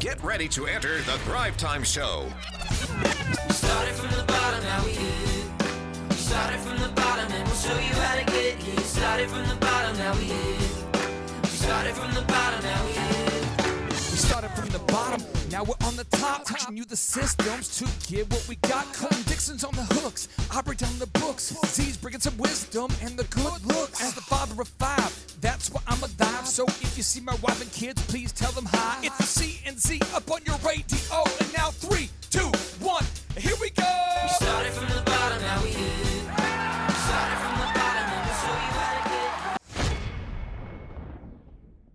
Get ready to enter the Thrivetime Show. We started from the bottom, now we here. We started from the bottom and we'll show you how to get here. Started from the bottom, now we here. We started from the bottom, now we here. We started from the bottom, now we're on the top. Teaching you the systems to get what we got. Colton Dixon's on the hooks, I break down the books. Z's bringing some wisdom and the good looks. As the father of five, that's why I'm alive. So if you see my wife and kids, please tell them hi. It's the C&Z up on your radio. And now 3, 2, 1, here we go. We started from the bottom, now we here. We started from the bottom and we'll show you how to get.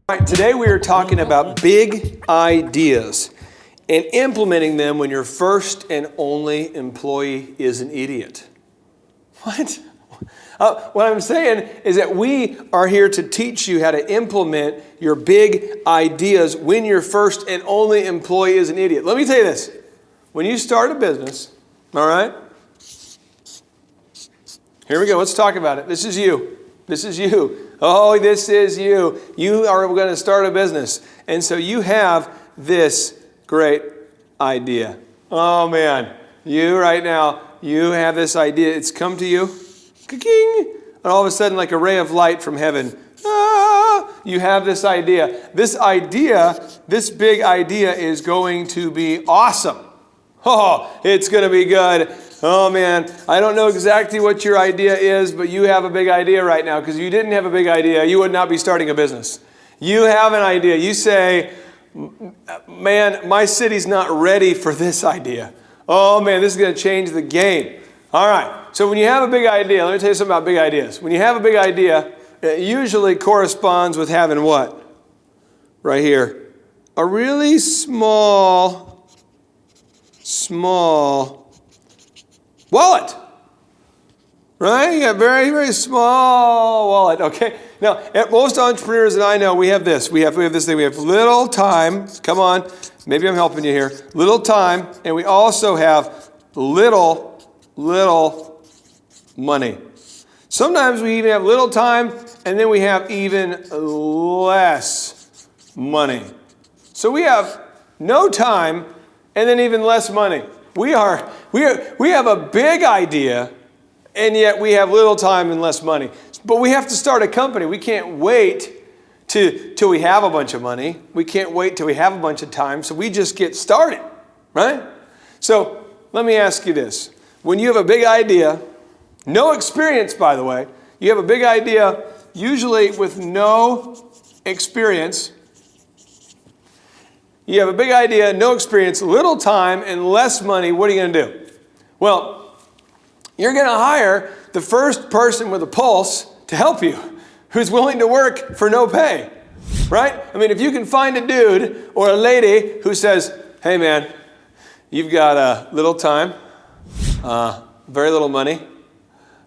All right, today we are talking about big ideas and implementing them when your first and only employee is an idiot. What? What I'm saying is that we are here to teach you how to implement your big ideas when your first and only employee is an idiot. Let me tell you this. When you start a business, all right? Here we go. Let's talk about it. This is you. This is you. Oh, this is you. You are going to start a business. And so you have this great idea. Oh, man. You right now, you have this idea. It's come to you. Ka-king! And all of a sudden, like a ray of light from heaven, you have this idea. This idea, this big idea is going to be awesome. Oh, it's going to be good. Oh, man, I don't know exactly what your idea is, but you have a big idea right now, because if you didn't have a big idea, you would not be starting a business. You have an idea. You say, man, my city's not ready for this idea. Oh, man, this is going to change the game. All right. So when you have a big idea, let me tell you something about big ideas. When you have a big idea, it usually corresponds with having what? Right here. A really small wallet. Right? You got a very, very small wallet. Okay. Now, at most entrepreneurs that I know, we have this. We have this thing. We have little time. Come on. Maybe I'm helping you here. Little time. And we also have little money. Sometimes we even have little time, and then we have even less money. So we have no time, and then even less money. We have a big idea, and yet we have little time and less money. But we have to start a company. We can't wait till we have a bunch of money. We can't wait till we have a bunch of time. So we just get started, right? So let me ask you this. When you have a big idea, no experience, by the way, you have a big idea, usually with no experience. You have a big idea, no experience, little time, and less money. What are you going to do? Well, you're going to hire the first person with a pulse to help you, who's willing to work for no pay, right? I mean, if you can find a dude or a lady who says, hey, man, you've got a little time, very little money,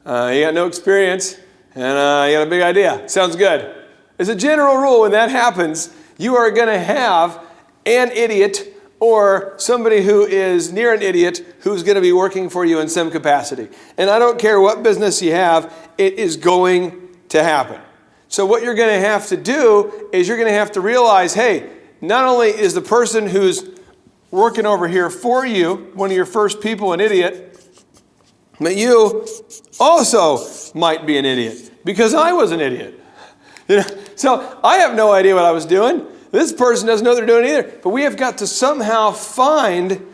you got no experience, and you got a big idea. Sounds good. As a general rule, when that happens, you are going to have an idiot or somebody who is near an idiot who's going to be working for you in some capacity. And I don't care what business you have, it is going to happen. So what you're going to have to do is you're going to have to realize, hey, not only is the person who's working over here for you, one of your first people, an idiot, but you also might be an idiot, because I was an idiot. You know? So I have no idea what I was doing. This person doesn't know what they're doing either. But we have got to somehow find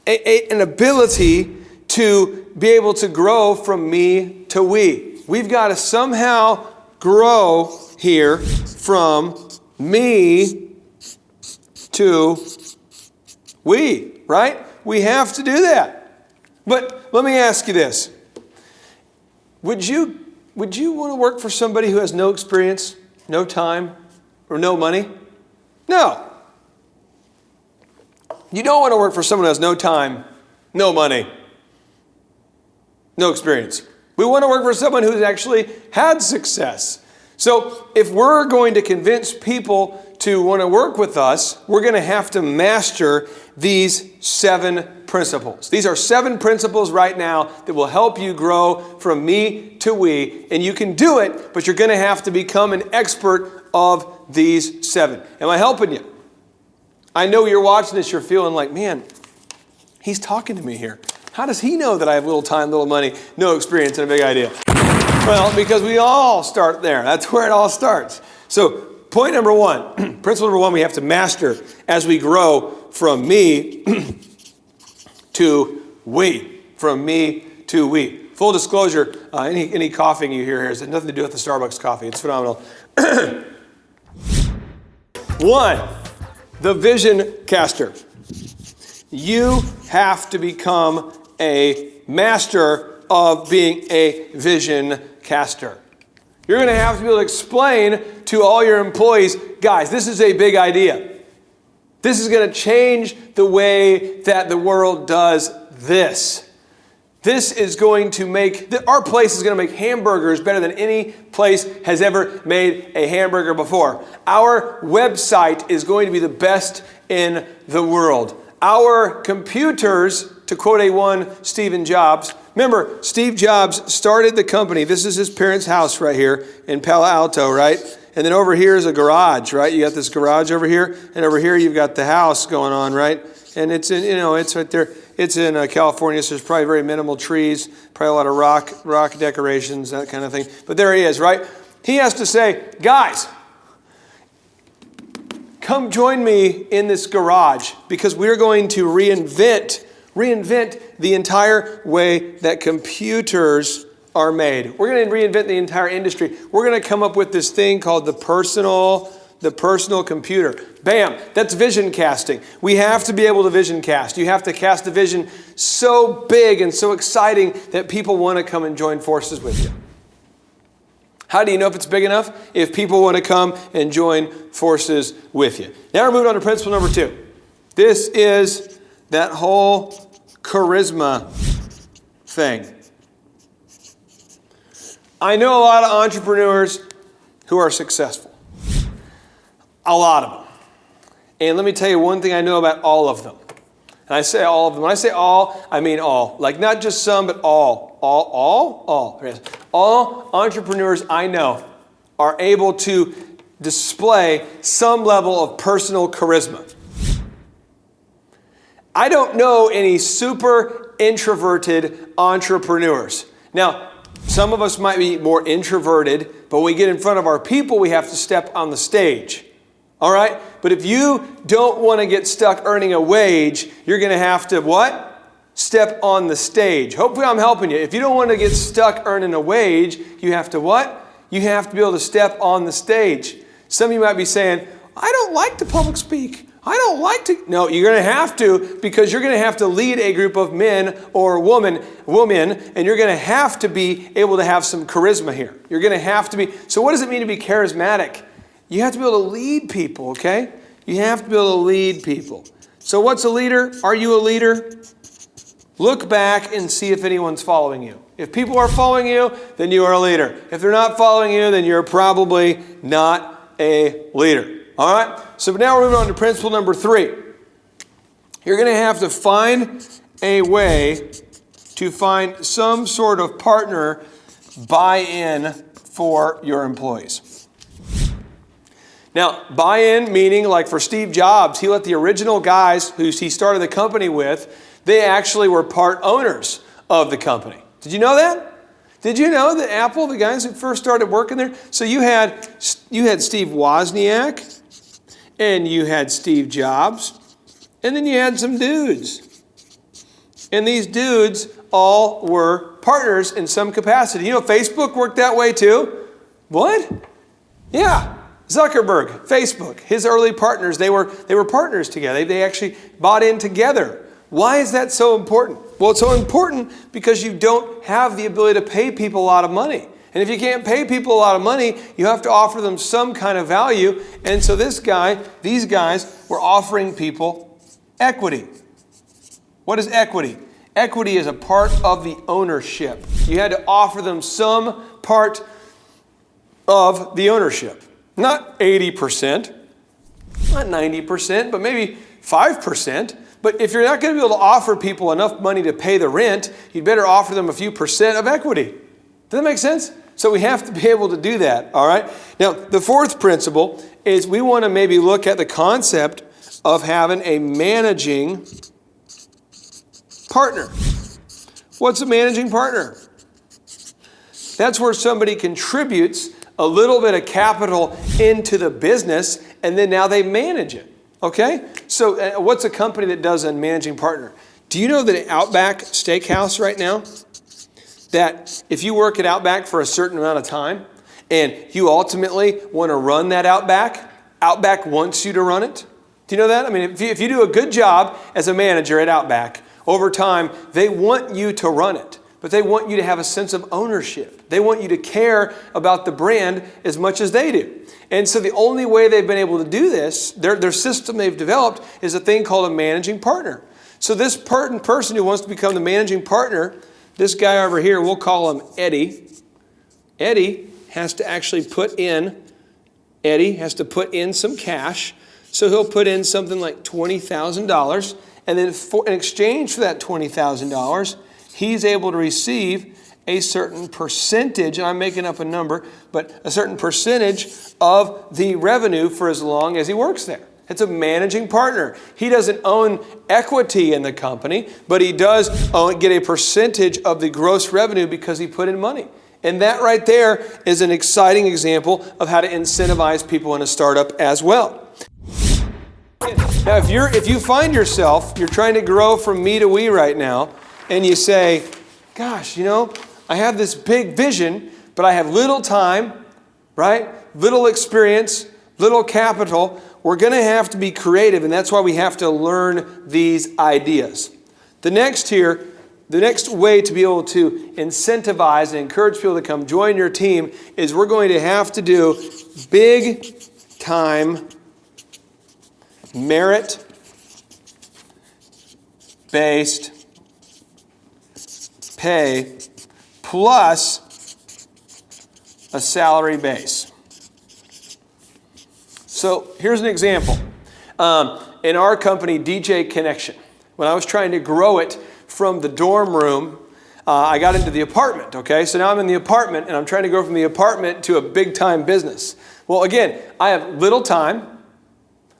an ability to be able to grow from me to we. We've got to somehow grow here from me to we, right? We have to do that. But let me ask you this. Would you want to work for somebody who has no experience, no time, or no money? No. You don't want to work for someone who has no time, no money, no experience. We want to work for someone who's actually had success. So if we're going to convince people to want to work with us, we're going to have to master these 7 principles. These are 7 principles right now that will help you grow from me to we. And you can do it, but you're going to have to become an expert of these 7. Am I helping you? I know you're watching this, you're feeling like, man, he's talking to me here. How does he know that I have little time, little money, no experience, and a big idea? Well, because we all start there. That's where it all starts. So point number one, principle number one, we have to master as we grow from me to we. From me to we. Full disclosure, any coughing you hear here has nothing to do with the Starbucks coffee. It's phenomenal. One, the vision caster. You have to become a master of being a vision caster. You're going to have to be able to explain to all your employees, guys, this is a big idea. This is going to change the way that the world does this. This is going to make, our place is going to make hamburgers better than any place has ever made a hamburger before. Our website is going to be the best in the world. Our computers, to quote Steve Jobs, remember, Steve Jobs started the company. This is his parents' house right here in Palo Alto, right? And then over here is a garage, right? You got this garage over here, and over here you've got the house going on, right? And it's in, it's right there. It's in California, so there's probably very minimal trees, probably a lot of rock decorations, that kind of thing. But there he is, right? He has to say, guys, come join me in this garage because we're going to reinvent the entire way that computers are made. We're going to reinvent the entire industry. We're going to come up with this thing called the personal computer. Bam, that's vision casting. We have to be able to vision cast. You have to cast a vision so big and so exciting that people want to come and join forces with you. How do you know if it's big enough? If people want to come and join forces with you. Now we're moving on to principle number 2. This is that whole charisma thing. I know a lot of entrepreneurs who are successful. A lot of them. And let me tell you one thing I know about all of them. And I say all of them. When I say all, I mean all. Like not just some, but all. All. Yes. All entrepreneurs I know are able to display some level of personal charisma. I don't know any super introverted entrepreneurs. Now, some of us might be more introverted, but when we get in front of our people, we have to step on the stage. All right? But if you don't want to get stuck earning a wage, you're going to have to what? Step on the stage. Hopefully I'm helping you. If you don't want to get stuck earning a wage, you have to what? You have to be able to step on the stage. Some of you might be saying, I don't like to public speak. I don't like to. No, you're going to have to because you're going to have to lead a group of men or women, and you're going to have to be able to have some charisma here. You're going to have to be. So what does it mean to be charismatic? You have to be able to lead people, okay? You have to be able to lead people. So what's a leader? Are you a leader? Look back and see if anyone's following you. If people are following you, then you are a leader. If they're not following you, then you're probably not a leader. All right? So now we're moving on to principle number 3. You're going to have to find a way to find some sort of partner buy-in for your employees. Now, buy-in meaning like for Steve Jobs, he let the original guys who he started the company with, they actually were part owners of the company. Did you know that? Did you know that Apple, the guys who first started working there, so you had Steve Wozniak, and you had Steve Jobs, and then you had some dudes. And these dudes all were partners in some capacity. You know, Facebook worked that way too. What? Yeah. Zuckerberg, Facebook, his early partners, they were partners together. They actually bought in together. Why is that so important? Well, it's so important because you don't have the ability to pay people a lot of money. And if you can't pay people a lot of money, you have to offer them some kind of value. And so these guys were offering people equity. What is equity? Equity is a part of the ownership. You had to offer them some part of the ownership. Not 80%, not 90%, but maybe 5%. But if you're not going to be able to offer people enough money to pay the rent, you'd better offer them a few percent of equity. Does that make sense? So we have to be able to do that, all right? Now, the 4th principle is we want to maybe look at the concept of having a managing partner. What's a managing partner? That's where somebody contributes a little bit of capital into the business, and then now they manage it. Okay? So what's a company that does a managing partner? Do you know that Outback Steakhouse right now, that if you work at Outback for a certain amount of time and you ultimately want to run that Outback, Outback wants you to run it? Do you know that? I mean, if you do a good job as a manager at Outback, over time, they want you to run it, but they want you to have a sense of ownership. They want you to care about the brand as much as they do. And so the only way they've been able to do this, their system they've developed, is a thing called a managing partner. So this person who wants to become the managing partner, this guy over here, we'll call him Eddie. Eddie has to actually put in some cash. So he'll put in something like $20,000. And then in exchange for that $20,000, he's able to receive a certain percentage, and I'm making up a number, but a certain percentage of the revenue for as long as he works there. It's a managing partner. He doesn't own equity in the company, but he does get a percentage of the gross revenue because he put in money. And that right there is an exciting example of how to incentivize people in a startup as well. Now, if you find yourself, you're trying to grow from me to we right now, and you say, gosh, I have this big vision, but I have little time, right? Little experience, little capital. We're going to have to be creative, and that's why we have to learn these ideas. The next way to be able to incentivize and encourage people to come join your team is we're going to have to do big time merit-based pay plus a salary base. So here's an example. In our company, DJ Connection, when I was trying to grow it from the dorm room, I got into the apartment, okay? So now I'm in the apartment, and I'm trying to go from the apartment to a big-time business. Well, again, I have little time.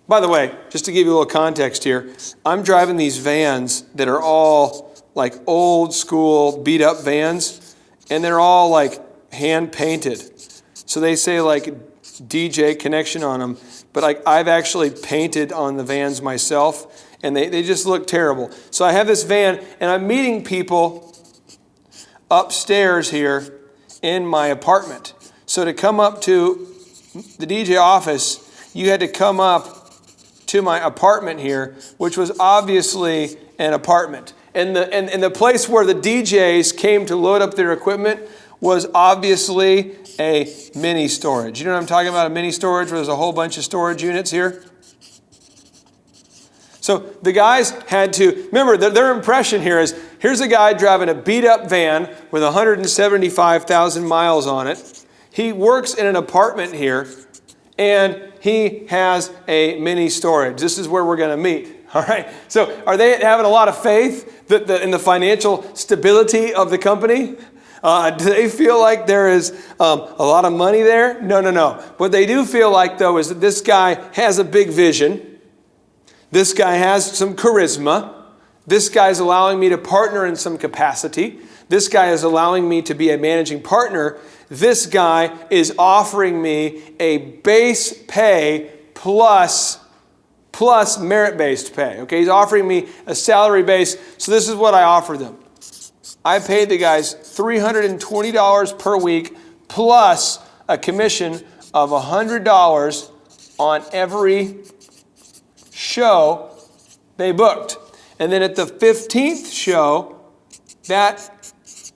By the way, just to give you a little context here, I'm driving these vans that are all like old school beat up vans, and they're all like hand painted. So they say like DJ Connection on them, but I've actually painted on the vans myself, and they just look terrible. So I have this van, and I'm meeting people upstairs here in my apartment. So to come up to the DJ office, you had to come up to my apartment here, which was obviously an apartment. And the place where the DJs came to load up their equipment was obviously a mini storage. You know what I'm talking about, a mini storage where there's a whole bunch of storage units here? So the guys had to, remember, their impression here is, here's a guy driving a beat up van with 175,000 miles on it. He works in an apartment here, and he has a mini storage. This is where we're going to meet. All right. So are they having a lot of faith in the financial stability of the company? Do they feel like there is a lot of money there? No. What they do feel like, though, is that this guy has a big vision. This guy has some charisma. This guy is allowing me to partner in some capacity. This guy is allowing me to be a managing partner. This guy is offering me a base pay plus merit-based pay. Okay, he's offering me a salary base. So this is what I offer them. I paid the guys $320 per week plus a commission of $100 on every show they booked. And then at the 15th show, that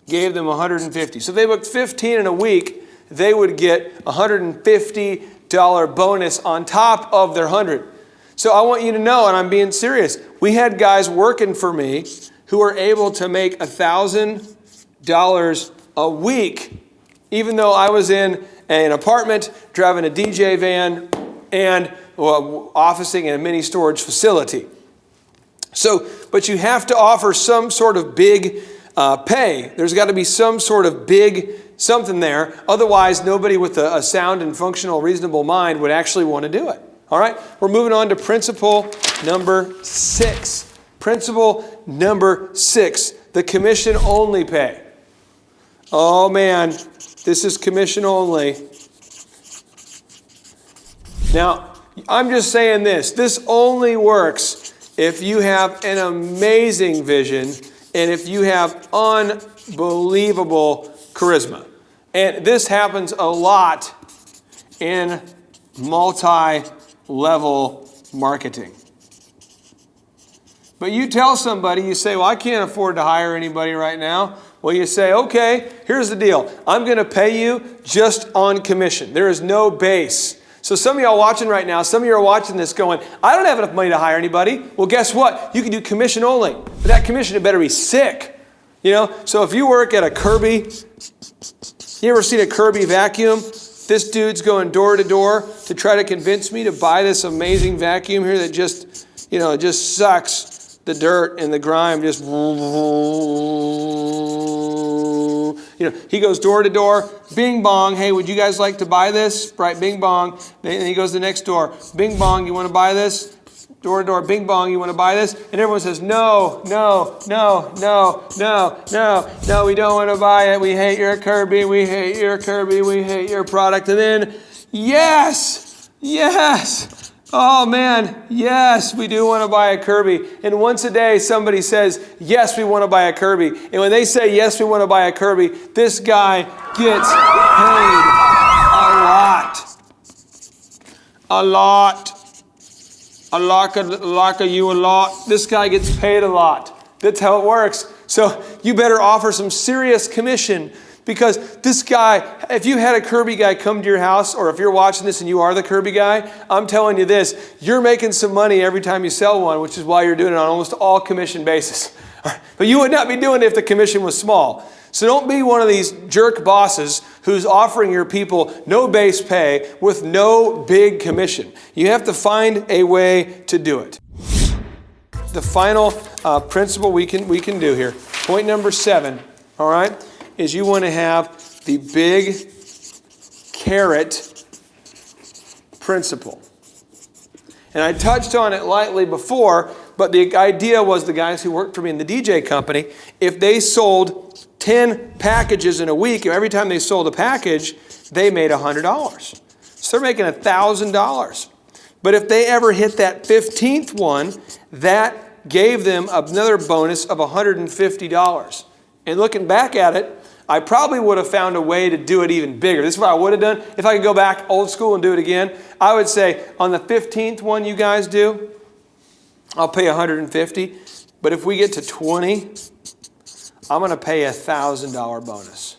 gave them $150. So if they booked 15 in a week, they would get $150 bonus on top of their 100. So I want you to know, and I'm being serious, we had guys working for me who were able to make $1,000 a week, even though I was in an apartment, driving a DJ van, and officing in a mini storage facility. So, but you have to offer some sort of big pay. There's got to be some sort of big something there. Otherwise, nobody with a sound and functional, reasonable mind would actually want to do it. All right, we're moving on to principle number 6. Principle number 6, the commission only pay. Oh man, this is commission only. Now, I'm just saying this only works if you have an amazing vision and if you have unbelievable charisma. And this happens a lot in multi-level marketing. But you tell somebody, you say, well, I can't afford to hire anybody right now. Well, you say, okay, here's the deal. I'm going to pay you just on commission. There is no base. So some of y'all watching right now, some of you are watching this going, I don't have enough money to hire anybody. Well, guess what? You can do commission only. But that commission, it better be sick. You know, so if you work at a Kirby, you ever seen a Kirby vacuum? This dude's going door to door to try to convince me to buy this amazing vacuum here that just, you know, just sucks the dirt and the grime. Just, you know, he goes door to door, bing bong, hey, would you guys like to buy this? Right, bing bong. Then he goes to the next door, bing bong, you want to buy this? Door to door, bing bong, you want to buy this? And everyone says, no, no, no, no, no, no, no, we don't want to buy it. We hate your Kirby, we hate your Kirby, we hate your product. And then, yes, yes, oh man, yes, we do want to buy a Kirby. And once a day, somebody says, yes, we want to buy a Kirby. And when they say, yes, we want to buy a Kirby, this guy gets paid a lot. A lot. A lot of you a lot. This guy gets paid a lot. That's how it works. So you better offer some serious commission, because this guy, if you had a Kirby guy come to your house, or if you're watching this and you are the Kirby guy, I'm telling you this, you're making some money every time you sell one, which is why you're doing it on almost all commission basis. But you would not be doing it if the commission was small. So don't be one of these jerk bosses who's offering your people no base pay with no big commission. You have to find a way to do it. The final principle we can do here, point number 7, all right, is you want to have the big carrot principle. And I touched on it lightly before, but the idea was the guys who worked for me in the DJ company, if they sold 10 packages in a week, and every time they sold a package, they made $100. So they're making $1,000. But if they ever hit that 15th one, that gave them another bonus of $150. And looking back at it, I probably would have found a way to do it even bigger. This is what I would have done. If I could go back old school and do it again, I would say on the 15th one you guys do, I'll pay $150. But if we get to 20, I'm going to pay a $1,000 bonus.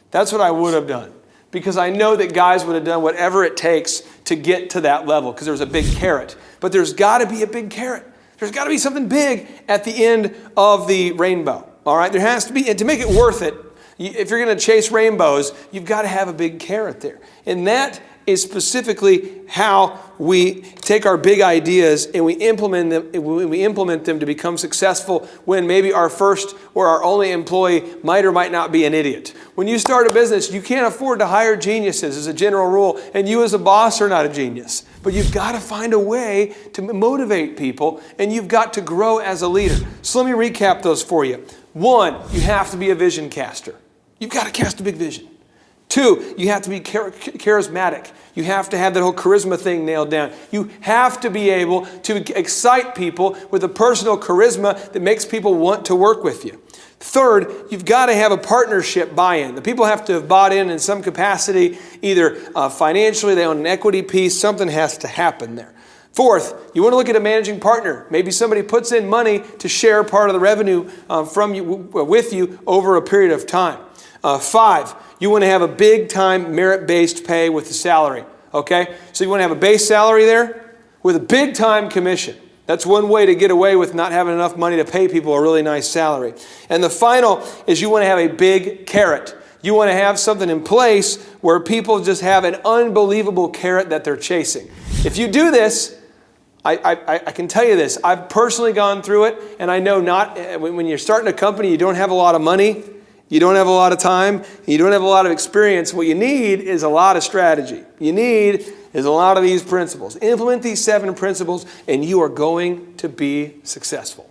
That's what I would have done, because I know that guys would have done whatever it takes to get to that level, because there's a big carrot. But there's got to be a big carrot. There's got to be something big at the end of the rainbow. All right, there has to be, and to make it worth it, if you're going to chase rainbows, you've got to have a big carrot there. And that is specifically how we take our big ideas and we implement them to become successful when maybe our first or our only employee might or might not be an idiot. When you start a business, you can't afford to hire geniuses as a general rule, and you as a boss are not a genius. But you've got to find a way to motivate people, and you've got to grow as a leader. So let me recap those for you. 1, you have to be a vision caster. You've got to cast a big vision. 2, you have to be charismatic. You have to have that whole charisma thing nailed down. You have to be able to excite people with a personal charisma that makes people want to work with you. 3rd, you've got to have a partnership buy-in. The people have to have bought in some capacity, either financially, they own an equity piece, something has to happen there. 4th, you want to look at a managing partner. Maybe somebody puts in money to share part of the revenue from you with you over a period of time. 5, you want to have a big-time merit-based pay with the salary. Okay? So you want to have a base salary there with a big-time commission. That's one way to get away with not having enough money to pay people a really nice salary. And the final is you want to have a big carrot. You want to have something in place where people just have an unbelievable carrot that they're chasing. If you do this, I can tell you this. I've personally gone through it, and I know when you're starting a company, you don't have a lot of money, you don't have a lot of time, you don't have a lot of experience. What you need is a lot of strategy. You need is a lot of these principles. Implement these 7 principles and you are going to be successful.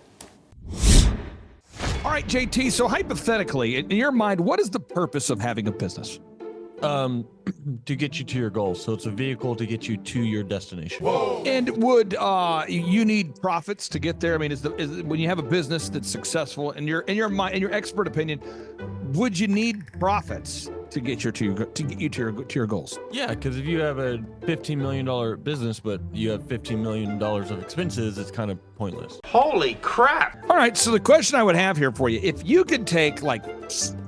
All right, JT, so hypothetically, in your mind, what is the purpose of having a business? To get you to your goals. So it's a vehicle to get you to your destination. Whoa. And would you need profits to get there? I mean, is when you have a business that's successful, in your mind, in your expert opinion, would you need profits to get you to your goals? Yeah, because if you have a $15 million business, but you have $15 million of expenses, it's kind of pointless. Holy crap! All right, so the question I would have here for you, if you could take, like,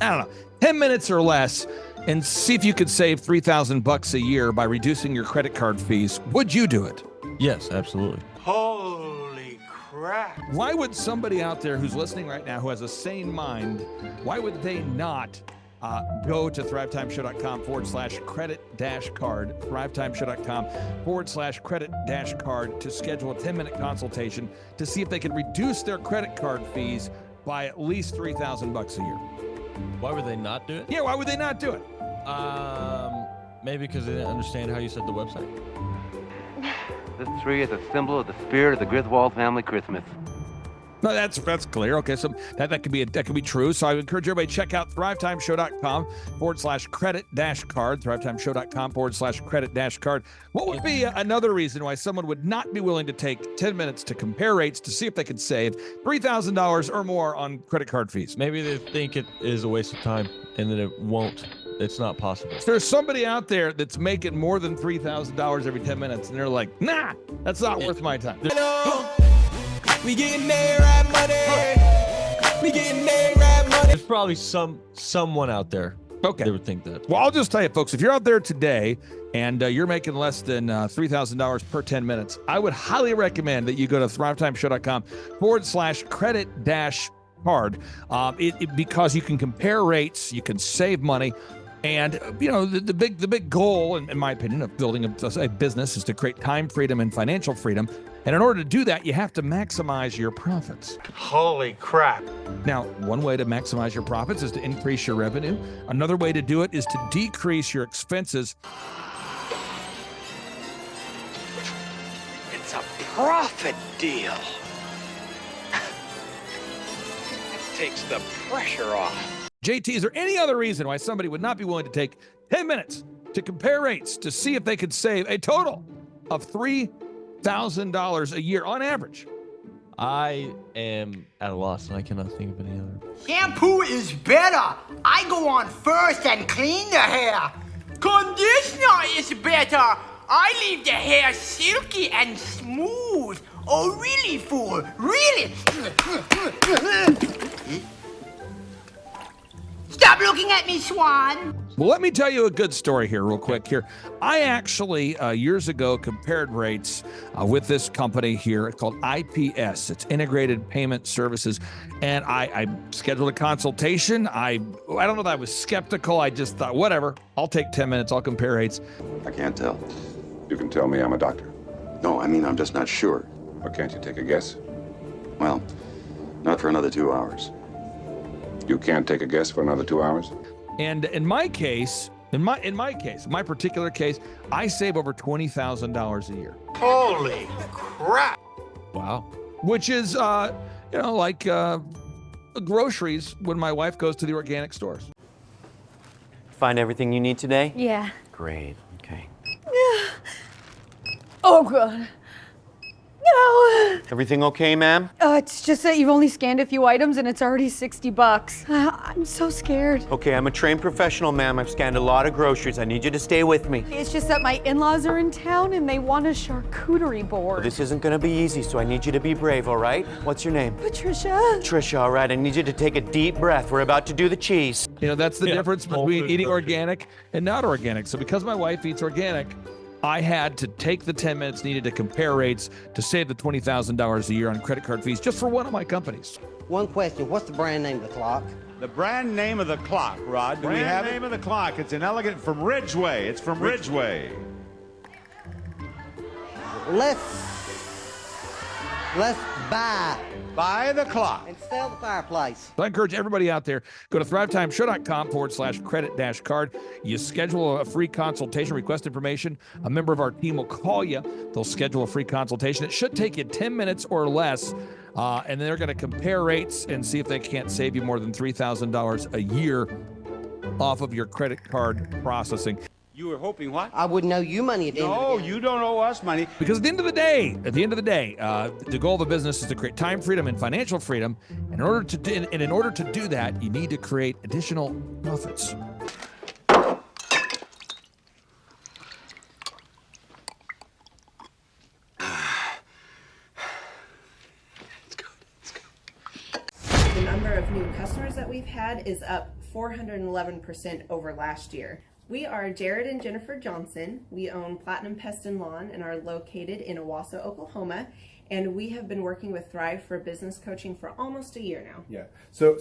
I don't know, 10 minutes or less and see if you could save $3,000 a year by reducing your credit card fees, would you do it? Yes, absolutely. Holy crap! Why would somebody out there who's listening right now who has a sane mind, why would they not go to thrivetimeshow.com/credit-card, thrivetimeshow.com/credit-card to schedule a 10-minute consultation to see if they can reduce their credit card fees by at least $3,000 a year? Why would they not do it? Yeah, why would they not do it? Maybe because they didn't understand how you said the website. This tree is a symbol of the spirit of the Griswold family Christmas. No, that's clear. Okay, so that could be true. So I would encourage everybody to check out thrivetimeshow.com/credit-card, thrivetimeshow.com/credit-card. What would be another reason why someone would not be willing to take 10 minutes to compare rates to see if they could save $3,000 or more on credit card fees? Maybe they think it is a waste of time and that it won't. It's not possible. If there's somebody out there that's making more than $3,000 every 10 minutes and they're like, nah, that's not worth my time. We getting there, right money. We getting there, right money. There's probably someone out there that would think that. Well, I'll just tell you, folks, if you're out there today and you're making less than $3,000 per 10 minutes, I would highly recommend that you go to thrivetimeshow.com/credit-card because you can compare rates, you can save money. And, you know, the big goal, in my opinion, of building a business is to create time freedom and financial freedom. And in order to do that, you have to maximize your profits. Holy crap! Now, one way to maximize your profits is to increase your revenue. Another way to do it is to decrease your expenses. It's a profit deal. It takes the pressure off. JT, is there any other reason why somebody would not be willing to take 10 minutes to compare rates to see if they could save a total of $3,000 a year on average? I am at a loss and I cannot think of any other. Shampoo is better. I go on first and clean the hair. Conditioner is better. I leave the hair silky and smooth. Oh, really, fool? Really? Stop looking at me, Swan. Well, let me tell you a good story here real quick here. I actually, years ago, compared rates with this company here called IPS. It's Integrated Payment Services. And I scheduled a consultation. I don't know that I was skeptical. I just thought, whatever, I'll take 10 minutes. I'll compare rates. I can't tell. You can tell me I'm a doctor. No, I mean, I'm just not sure. Or can't you take a guess? Well, not for another 2 hours. You can't take a guess for another 2 hours? And in my case, my particular case, I save over $20,000 a year. Holy crap! Wow. Which is, like groceries when my wife goes to the organic stores. Find everything you need today? Yeah. Great, okay. Oh, God. No. Everything okay, ma'am? It's just that you've only scanned a few items and it's already $60. I'm so scared. Okay, I'm a trained professional, ma'am. I've scanned a lot of groceries. I need you to stay with me. It's just that my in-laws are in town and they want a charcuterie board. Well, this isn't gonna be easy, so I need you to be brave, all right? What's your name? Patricia. Patricia, all right. I need you to take a deep breath. We're about to do the cheese. You know, that's the difference between eating organic and not organic. So because my wife eats organic, I had to take the 10 minutes needed to compare rates to save the $20,000 a year on credit card fees just for one of my companies. One question, what's the brand name of the clock? The brand name of the clock, Rod. Do we have it? Name of the clock. It's an elegant from Ridgeway. It's from Ridgeway. Let's Let's buy. Buy the clock. And sell the fireplace. So I encourage everybody out there, go to thrivetimeshow.com/credit-card. You schedule a free consultation, request information. A member of our team will call you. They'll schedule a free consultation. It should take you 10 minutes or less. And they're going to compare rates and see if they can't save you more than $3,000 a year off of your credit card processing. You were hoping what? I wouldn't owe you money at the end of the day. No, you don't owe us money. Because at the end of the day, the goal of a business is to create time freedom and financial freedom. In order to do that, you need to create additional profits. The number of new customers that we've had is up 411% over last year. We are Jared and Jennifer Johnson. We own Platinum Pest and Lawn and are located in Owasso, Oklahoma. And we have been working with Thrive for business coaching for almost a year now. Yeah. So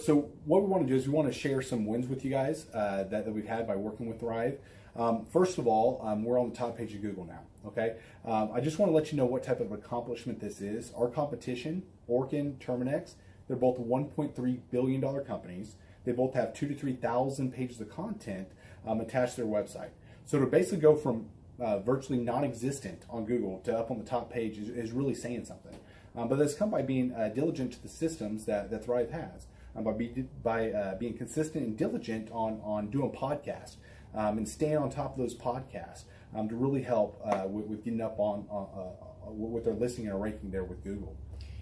what we want to do is we want to share some wins with you guys that we've had by working with Thrive. First of all, we're on the top page of Google now. Okay. I just want to let you know what type of accomplishment this is. Our competition, Orkin, Terminex, they're both $1.3 billion companies. They both have 2,000 to 3,000 pages of content attached to their website. So to basically go from virtually non-existent on Google to up on the top page is really saying something. But that's come by being diligent to the systems that Thrive has, by being consistent and diligent on doing podcasts and staying on top of those podcasts to really help with getting up on with their listing and ranking there with Google.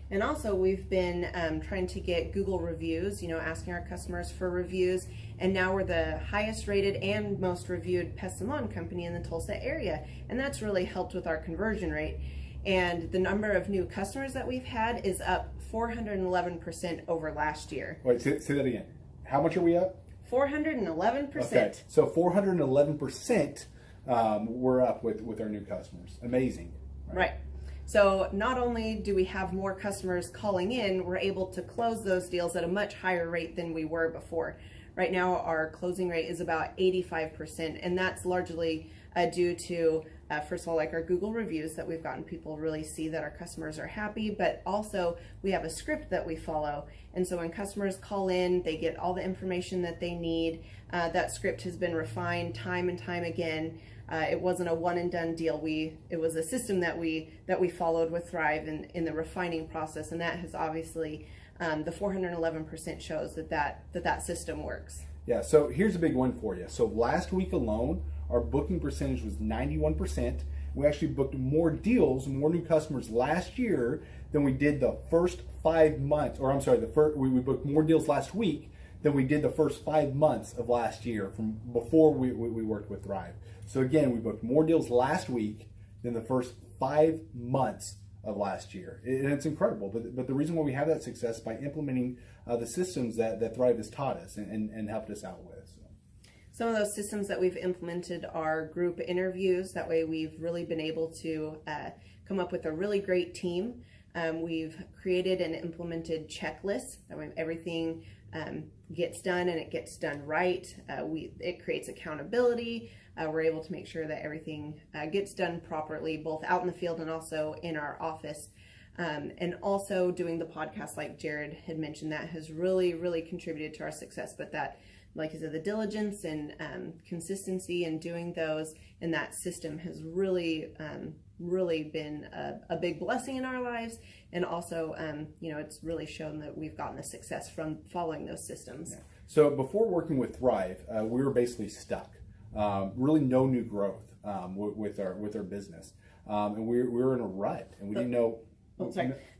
And also we've been trying to get Google reviews, asking our customers for reviews. And now we're the highest rated and most reviewed pest and lawn company in the Tulsa area. And that's really helped with our conversion rate. And the number of new customers that we've had is up 411% over last year. Wait, say that again. How much are we up? 411%. Okay, so 411% we're up with our new customers. Amazing. Right. So not only do we have more customers calling in, we're able to close those deals at a much higher rate than we were before. Right now, our closing rate is about 85%, and that's largely due to, first of all, like our Google reviews that we've gotten people really see that our customers are happy, but also we have a script that we follow. And so when customers call in, they get all the information that they need. That script has been refined time and time again. It wasn't a one and done deal. It was a system that we followed with Thrive in the refining process, and that has obviously the 411% shows that system works. Yeah. So here's a big one for you. So last week alone, our booking percentage was 91%. We actually booked more deals, more new customers last year than we did the first 5 months. Or I'm sorry, we booked more deals last week than we did the first 5 months of last year from before we worked with Thrive. So again, we booked more deals last week than the first 5 months of last year. And it's incredible. But the reason why we have that success is by implementing the systems that Thrive has taught us and helped us out with. Some of those systems that we've implemented are group interviews. That way we've really been able to come up with a really great team. We've created and implemented checklists. That way everything gets done and it gets done right. It creates accountability. We're able to make sure that everything gets done properly, both out in the field and also in our office. And also doing the podcast, like Jared had mentioned, that has really, really contributed to our success. But that, like I said, the diligence and consistency in doing those and that system has really, really been a big blessing in our lives. And also, it's really shown that we've gotten the success from following those systems. Yeah. So before working with Thrive, we were basically stuck. Really no new growth with our business. And we were in a rut and we didn't know.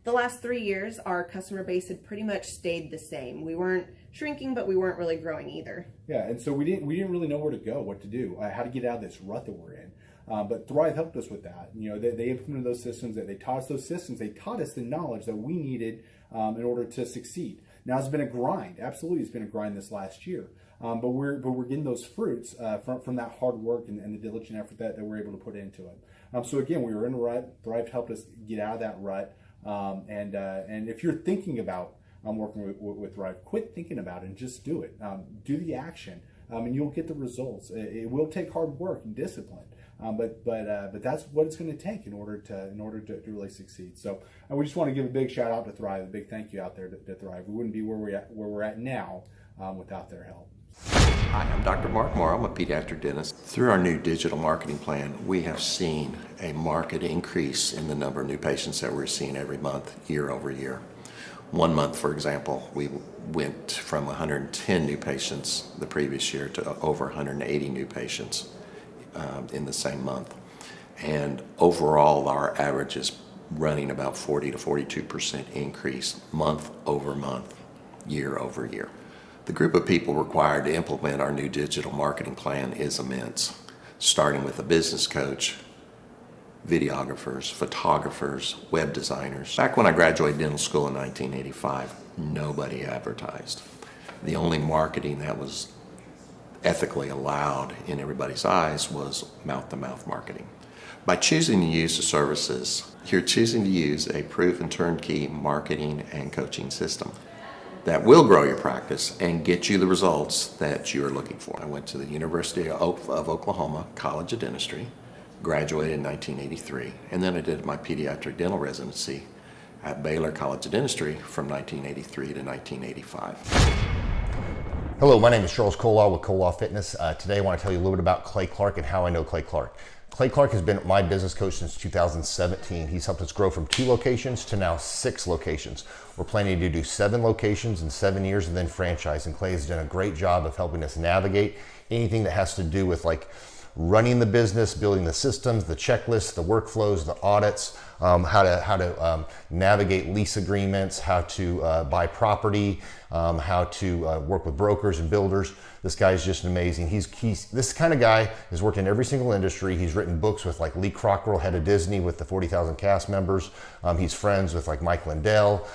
The last 3 years, our customer base had pretty much stayed the same. We weren't shrinking, but we weren't really growing either. Yeah, and so we didn't really know where to go, what to do, how to get out of this rut that we're in. But Thrive helped us with that. They implemented those systems. They taught us those systems. They taught us the knowledge that we needed in order to succeed. Now it's been a grind. Absolutely, it's been a grind this last year. But we're getting those fruits from that hard work and the diligent effort that we're able to put into it. So again, we were in a rut. Thrive helped us get out of that rut. And if you're thinking about working with Thrive, quit thinking about it and just do it. Do the action, and you'll get the results. It will take hard work and discipline, But that's what it's going to take in order to really succeed. So we just want to give a big shout out to Thrive, a big thank you out there to Thrive. We wouldn't be where we're at now without their help. Hi, I'm Dr. Mark Moore. I'm a pediatric dentist. Through our new digital marketing plan, we have seen a marked increase in the number of new patients that we're seeing every month, year over year. One month, for example, we went from 110 new patients the previous year to over 180 new patients in the same month. And overall, our average is running about 40 to 42% increase month over month, year over year. The group of people required to implement our new digital marketing plan is immense, starting with a business coach, videographers, photographers, web designers. Back when I graduated dental school in 1985, nobody advertised. The only marketing that was ethically allowed in everybody's eyes was mouth-to-mouth marketing. By choosing to use the services, you're choosing to use a proven turnkey marketing and coaching system that will grow your practice and get you the results that you're looking for. I went to the University of Oklahoma College of Dentistry, graduated in 1983, and then I did my pediatric dental residency at Baylor College of Dentistry from 1983 to 1985. Hello, my name is Charles Kolaw with Kolaw Fitness. Today I want to tell you a little bit about Clay Clark and how I know Clay Clark. Clay Clark has been my business coach since 2017. He's helped us grow from 2 locations to now 6 locations. We're planning to do 7 locations in 7 years and then franchise. And Clay has done a great job of helping us navigate anything that has to do with like running the business, building the systems, the checklists, the workflows, the audits, how to navigate lease agreements, how to buy property, how to work with brokers and builders. This guy is just amazing. He's this kind of guy has worked in every single industry. He's written books with like Lee Crockrell, head of Disney, with the 40,000 cast members. He's friends with like Mike Lindell.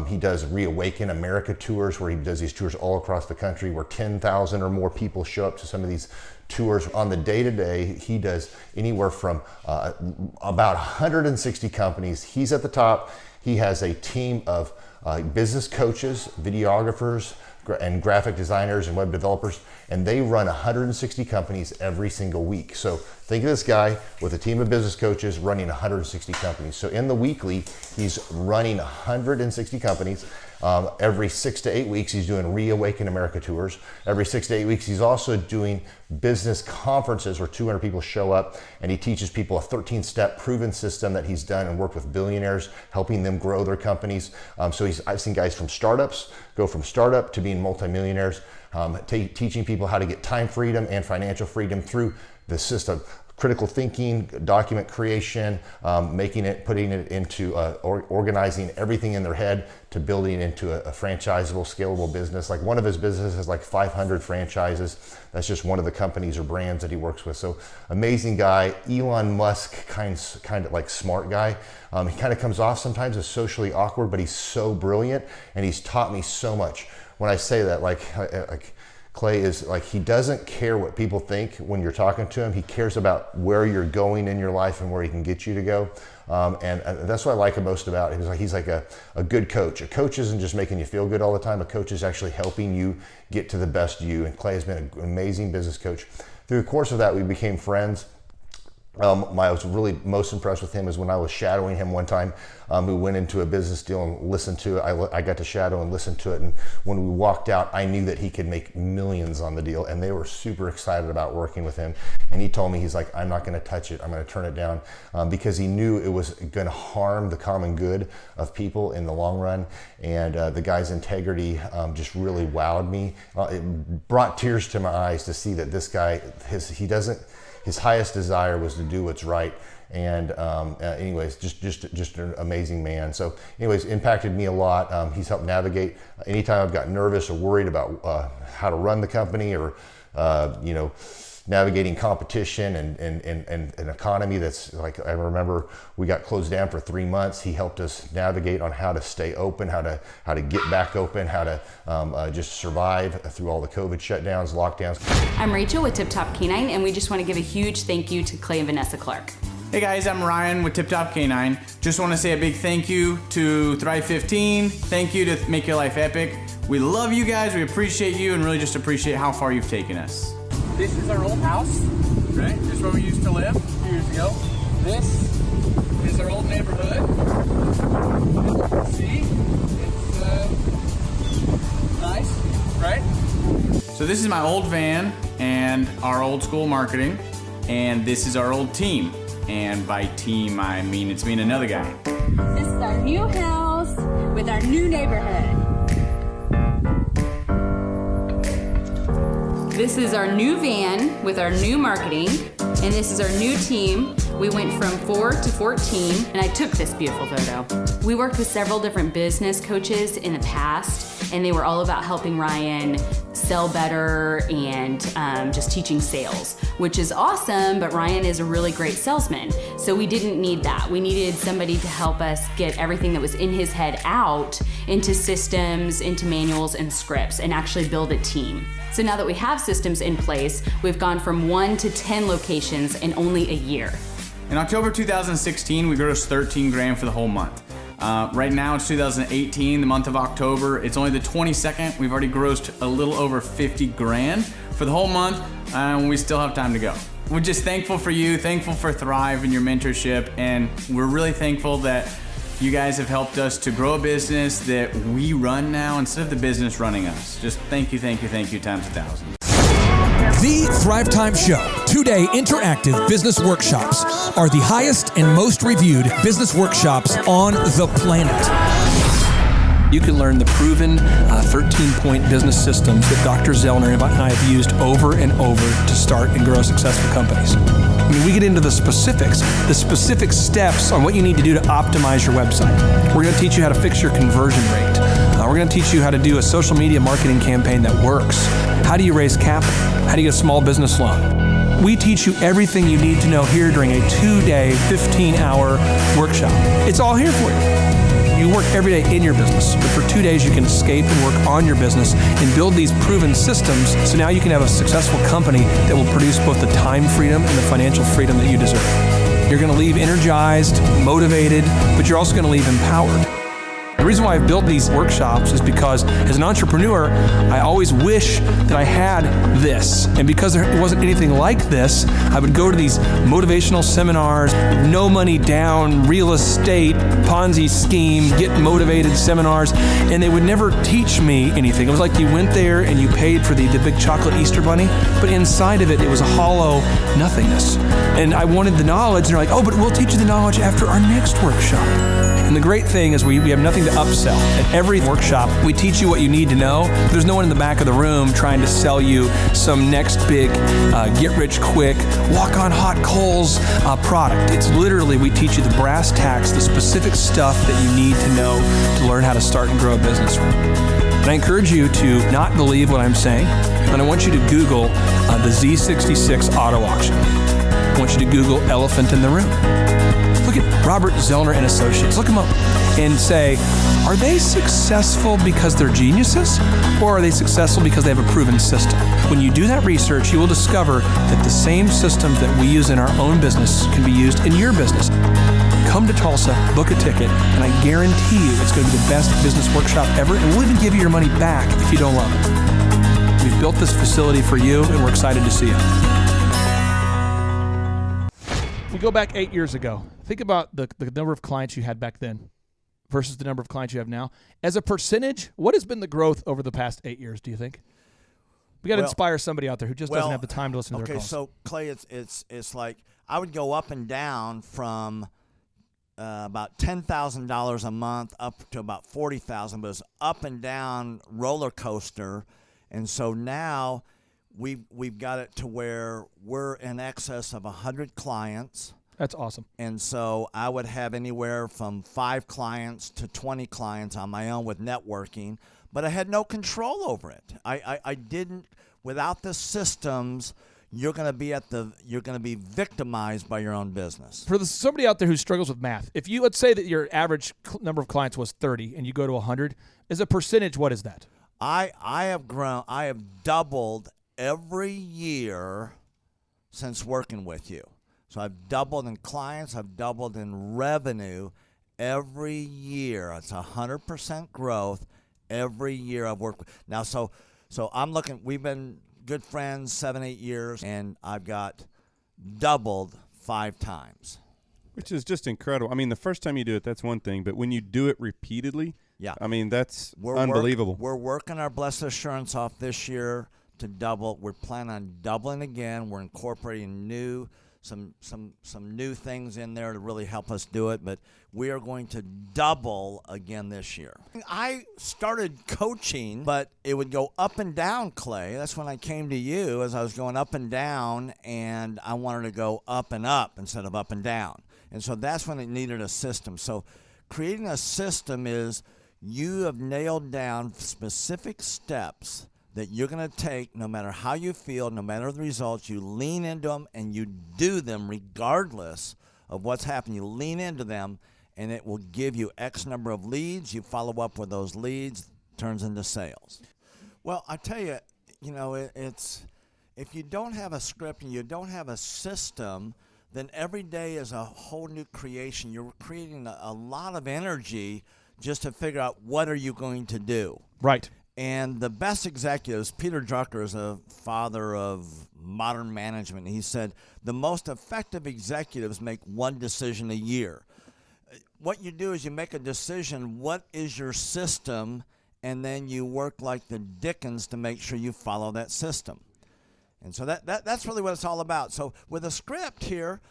He does Reawaken America tours where he does these tours all across the country where 10,000 or more people show up to some of these tours. On the day-to-day, he does anywhere from about 160 companies. He's at the top. He has a team of business coaches, videographers, and graphic designers and web developers, and they run 160 companies every single week. So think of this guy with a team of business coaches running 160 companies. So in the weekly, he's running 160 companies. Every 6 to 8 weeks, he's doing Reawaken America tours. Every 6 to 8 weeks, he's also doing business conferences where 200 people show up, and he teaches people a 13-step proven system that he's done and worked with billionaires, helping them grow their companies. So I've seen guys from startups go from startup to being multimillionaires, teaching people how to get time freedom and financial freedom through the system. Critical thinking, document creation, putting it into organizing everything in their head to building into a franchisable, scalable business. Like one of his businesses has like 500 franchises. That's just one of the companies or brands that he works with. So amazing guy, Elon Musk kind of like smart guy. He kind of comes off sometimes as socially awkward, but he's so brilliant and he's taught me so much. When I say that, like Clay is like, he doesn't care what people think when you're talking to him. He cares about where you're going in your life and where he can get you to go. And that's what I like most about him. He's like a good coach. A coach isn't just making you feel good all the time. A coach is actually helping you get to the best you. And Clay has been an amazing business coach. Through the course of that, we became friends. I was really most impressed with him is when I was shadowing him one time. We went into a business deal and listened to it. I got to shadow and listen to it. And when we walked out, I knew that he could make millions on the deal. And they were super excited about working with him. And he told me, he's like, I'm not going to touch it. I'm going to turn it down because he knew it was going to harm the common good of people in the long run. And the guy's integrity just really wowed me. It brought tears to my eyes to see that this guy, his highest desire was to do what's right. And anyways, just an amazing man. So anyways, impacted me a lot. He's helped navigate anytime I've got nervous or worried about how to run the company or, navigating competition and an economy that's like, I remember we got closed down for 3 months. He helped us navigate on how to stay open, how to get back open, how to just survive through all the COVID shutdowns, lockdowns. I'm Rachel with Tip Top Canine, and we just want to give a huge thank you to Clay and Vanessa Clark. Hey guys, I'm Ryan with Tip Top Canine. Just want to say a big thank you to Thrive 15. Thank you to Make Your Life Epic. We love you guys, we appreciate you, and really just appreciate how far you've taken us. This is our old house. right? This is where we used to live a few years ago. This is our old neighborhood. See, it's nice, right? So this is my old van and our old school marketing, and this is our old team. And by team, I mean it's me and another guy. This is our new house with our new neighborhood. This is our new van with our new marketing, and this is our new team. We went from 4 to 14, and I took this beautiful photo. We worked with several different business coaches in the past, and they were all about helping Ryan sell better and just teaching sales, which is awesome, but Ryan is a really great salesman. So we didn't need that. We needed somebody to help us get everything that was in his head out into systems, into manuals and scripts, and actually build a team. So now that we have systems in place, we've gone from 1 to 10 locations in only a year. In October 2016, we grossed 13 grand for the whole month. Right now it's 2018, the month of October. It's only the 22nd. We've already grossed a little over 50 grand for the whole month, and we still have time to go. We're just thankful for you, thankful for Thrive and your mentorship, and we're really thankful that you guys have helped us to grow a business that we run now instead of the business running us. Just thank you times 1,000. The Thrivetime Show, 2-day interactive business workshops, are the highest and most reviewed business workshops on the planet. You can learn the proven 13-point business systems that Dr. Zellner and I have used over and over to start and grow successful companies. I mean, we get into the specific steps on what you need to do to optimize your website. We're going to teach you how to fix your conversion rate. We're going to teach you how to do a social media marketing campaign that works. How do you raise capital? How do you get a small business loan? We teach you everything you need to know here during a 2-day, 15-hour workshop. It's all here for you. You work every day in your business, but for 2 days you can escape and work on your business and build these proven systems so now you can have a successful company that will produce both the time freedom and the financial freedom that you deserve. You're going to leave energized, motivated, but you're also going to leave empowered. The reason why I've built these workshops is because as an entrepreneur, I always wish that I had this. And because there wasn't anything like this, I would go to these motivational seminars, no money down, real estate, Ponzi scheme, get motivated seminars, and they would never teach me anything. It was like you went there and you paid for the big chocolate Easter bunny, but inside of it, it was a hollow nothingness. And I wanted the knowledge, and they're like, oh, but we'll teach you the knowledge after our next workshop. And the great thing is we have nothing to upsell. At every workshop, we teach you what you need to know. There's no one in the back of the room trying to sell you some next big get-rich-quick, walk-on-hot-coals product. It's literally, we teach you the brass tacks, the specific stuff that you need to know to learn how to start and grow a business. And I encourage you to not believe what I'm saying, and I want you to Google the Z66 auto auction. I want you to Google elephant in the room. Look at Robert Zellner and Associates. Look them up and say, are they successful because they're geniuses, or are they successful because they have a proven system? When you do that research, you will discover that the same systems that we use in our own business can be used in your business. Come to Tulsa, book a ticket, and I guarantee you it's going to be the best business workshop ever, and we'll even give you your money back if you don't love it. We've built this facility for you, and we're excited to see you. If we go back 8 years ago, think about the number of clients you had back then versus the number of clients you have now. As a percentage, what has been the growth over the past 8 years, do you think? We got to inspire somebody out there who just doesn't have the time to listen to their calls. Okay, so Clay, it's like I would go up and down from about $10,000 a month up to about $40,000, but it's up and down roller coaster. And so now we've got it to where we're in excess of 100 clients. That's awesome. And so I would have anywhere from 5 clients to 20 clients on my own with networking, but I had no control over it. I didn't, without the systems, you're going to be victimized by your own business. For somebody out there who struggles with math, if you, let's say that your average number of clients was 30 and you go to 100, as a percentage, what is that? I have doubled every year since working with you. So I've doubled in clients, I've doubled in revenue every year. It's 100% growth every year I've worked with. Now, so I'm looking, we've been good friends 7-8 years, and I've got doubled 5 times. Which is just incredible. I mean, the first time you do it, that's one thing, but when you do it repeatedly, yeah, I mean, that's unbelievable. We're working our Blessed Assurance off this year to double. We're planning on doubling again. We're incorporating some new things in there to really help us do it, but we are going to double again this year. I started coaching, but it would go up and down, Clay. That's when I came to you, as I was going up and down, and I wanted to go up and up instead of up and down. And so that's when it needed a system. So creating a system is you have nailed down specific steps that you're going to take no matter how you feel, no matter the results. You lean into them and you do them regardless of what's happening. You lean into them and it will give you X number of leads. You follow up with those leads, turns into sales. Well, I tell you, it's if you don't have a script and you don't have a system, then every day is a whole new creation. You're creating a lot of energy just to figure out what are you going to do. Right. And the best executives, Peter Drucker is a father of modern management. He said, the most effective executives make one decision a year. What you do is you make a decision, what is your system, and then you work like the Dickens to make sure you follow that system. And so that's really what it's all about. So with a script here,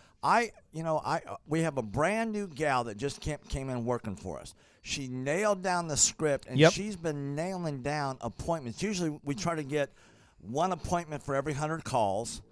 we have a brand new gal that just came in working for us. She nailed down the script, and she's been nailing down appointments. Usually we try to get one appointment for every 100 calls.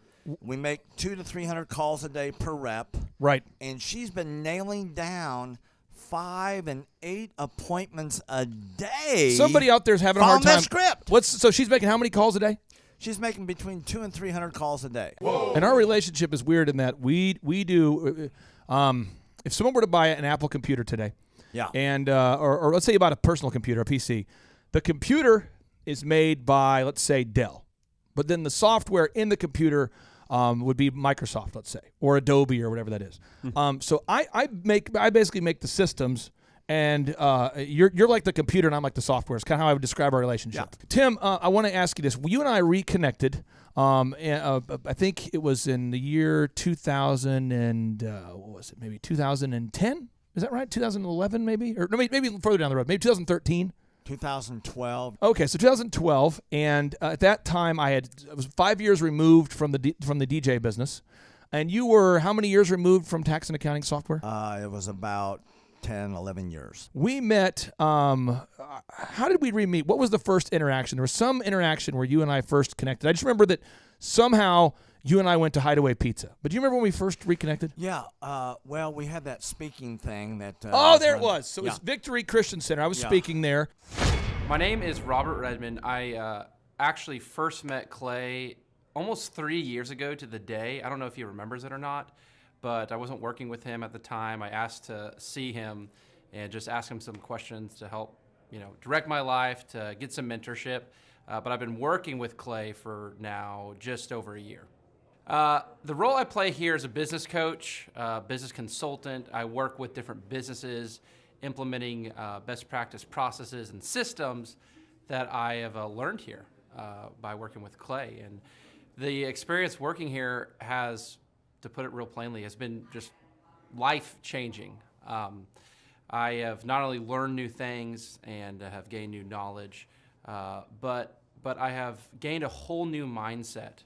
We make 200 to 300 calls a day per rep. Right. And she's been nailing down 5 and 8 appointments a day. Somebody out there's having a hard time. That script. So she's making how many calls a day? She's making between 200 and 300 calls a day. Whoa. And our relationship is weird in that we do. If someone were to buy an Apple computer today, yeah, and or let's say you bought a personal computer, a PC, the computer is made by, let's say, Dell, but then the software in the computer would be Microsoft, let's say, or Adobe or whatever that is. So I basically make the systems. And you're like the computer, and I'm like the software. It's kind of how I would describe our relationship. Yeah. Tim, I want to ask you this. You and I reconnected. I think it was in the year 2000 and what was it? Maybe 2010. Is that right? 2011, maybe, or no, maybe further down the road. Maybe 2013. 2012. Okay, so 2012, and at that time I was 5 years removed from the DJ business, and you were how many years removed from tax and accounting software? It was about 10, 11 years. We met, how did we re-meet? What was the first interaction? There was some interaction where you and I first connected. I just remember that somehow you and I went to Hideaway Pizza. But do you remember when we first reconnected? Yeah. Well, we had that speaking thing that... there it was. So it was Victory Christian Center. I was speaking there. My name is Robert Redmond. I actually first met Clay almost 3 years ago to the day. I don't know if he remembers it or not, but I wasn't working with him at the time. I asked to see him and just ask him some questions to help, direct my life, to get some mentorship. But I've been working with Clay for now just over a year. The role I play here is a business coach, business consultant. I work with different businesses implementing best practice processes and systems that I have learned here by working with Clay. And the experience working here has, to put it real plainly, has been just life-changing. I have not only learned new things and have gained new knowledge, but I have gained a whole new mindset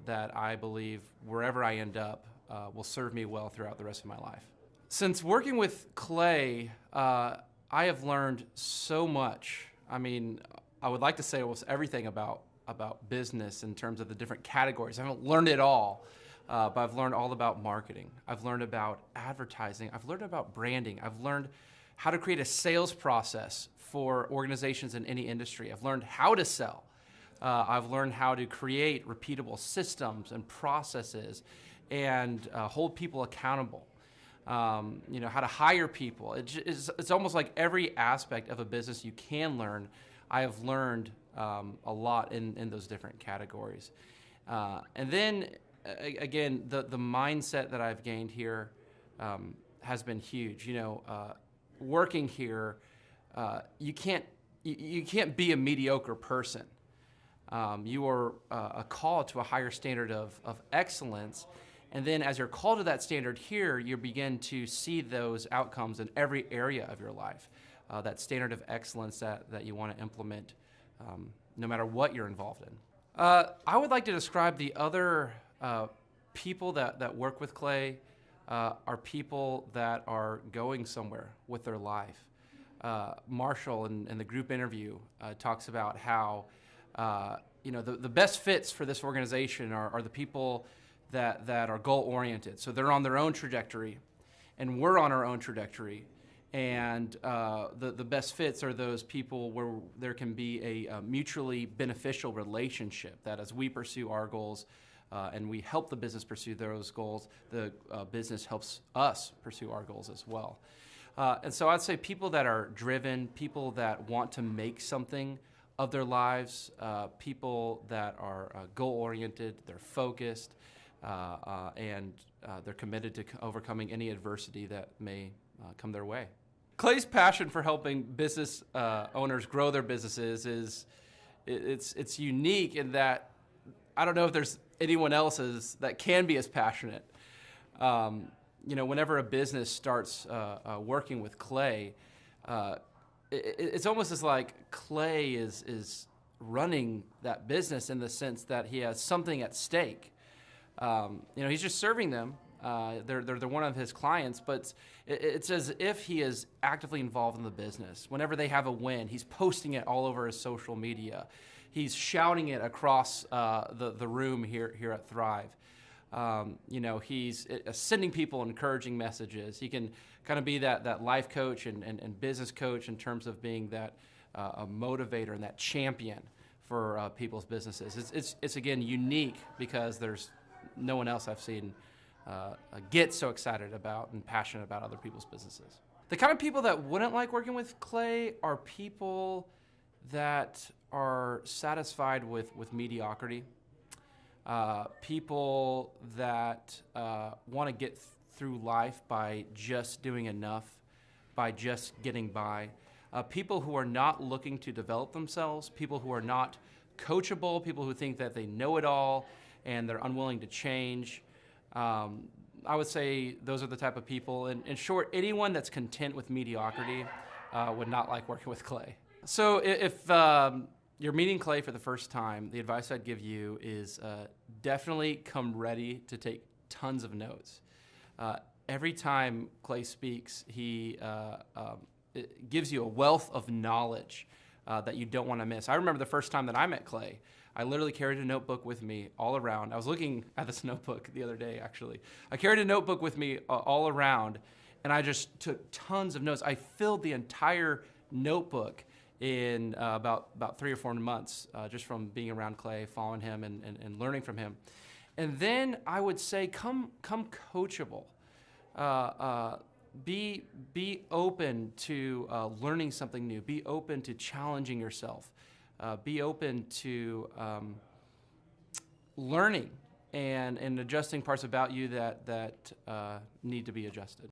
that I believe wherever I end up will serve me well throughout the rest of my life. Since working with Clay, I have learned so much. I mean, I would like to say almost everything about business in terms of the different categories. I haven't learned it all. But I've learned all about marketing. I've learned about advertising. I've learned about branding. I've learned how to create a sales process for organizations in any industry. I've learned how to sell. I've learned how to create repeatable systems and processes and hold people accountable. How to hire people. It's almost like every aspect of a business you can learn. I have learned a lot in those different categories. And then, again, the mindset that I've gained here has been huge. Working here, you can't be a mediocre person. You are a call to a higher standard of excellence. And then as you're called to that standard here, you begin to see those outcomes in every area of your life. That standard of excellence that you want to implement no matter what you're involved in. I would like to describe the other people that work with Clay are people that are going somewhere with their life. Marshall in the group interview talks about how the best fits for this organization are the people that are goal-oriented. So they're on their own trajectory, and we're on our own trajectory. And the best fits are those people where there can be a mutually beneficial relationship, that as we pursue our goals and we help the business pursue those goals, the business helps us pursue our goals as well. And so I'd say people that are driven, people that want to make something of their lives, people that are goal-oriented, they're focused, and they're committed to overcoming any adversity that may come their way. Clay's passion for helping business owners grow their businesses it's unique in that I don't know if there's anyone else that can be as passionate. Whenever a business starts working with Clay, it's almost as like Clay is running that business in the sense that he has something at stake. He's just serving them. They're one of his clients, but it's as if he is actively involved in the business. Whenever they have a win, he's posting it all over his social media. He's shouting it across the room here at Thrive. He's sending people encouraging messages. He can kind of be that life coach and business coach in terms of being that a motivator and that champion for people's businesses. It's again unique because there's no one else I've seen get so excited about and passionate about other people's businesses. The kind of people that wouldn't like working with Clay are people that are satisfied with mediocrity. People that want to get through life by just doing enough, by just getting by. People who are not looking to develop themselves, people who are not coachable, people who think that they know it all and they're unwilling to change. I would say those are the type of people. In short, anyone that's content with mediocrity would not like working with Clay. So if you're meeting Clay for the first time, the advice I'd give you is definitely come ready to take tons of notes. Every time Clay speaks, he it gives you a wealth of knowledge that you don't want to miss. I remember the first time that I met Clay, I literally carried a notebook with me all around. I was looking at this notebook the other day, actually. I carried a notebook with me all around, and I just took tons of notes. I filled the entire notebook in about 3 or 4 months, just from being around Clay, following him, and learning from him. And then I would say, come coachable. Be open to learning something new. Be open to challenging yourself. Be open to learning and adjusting parts about you that need to be adjusted.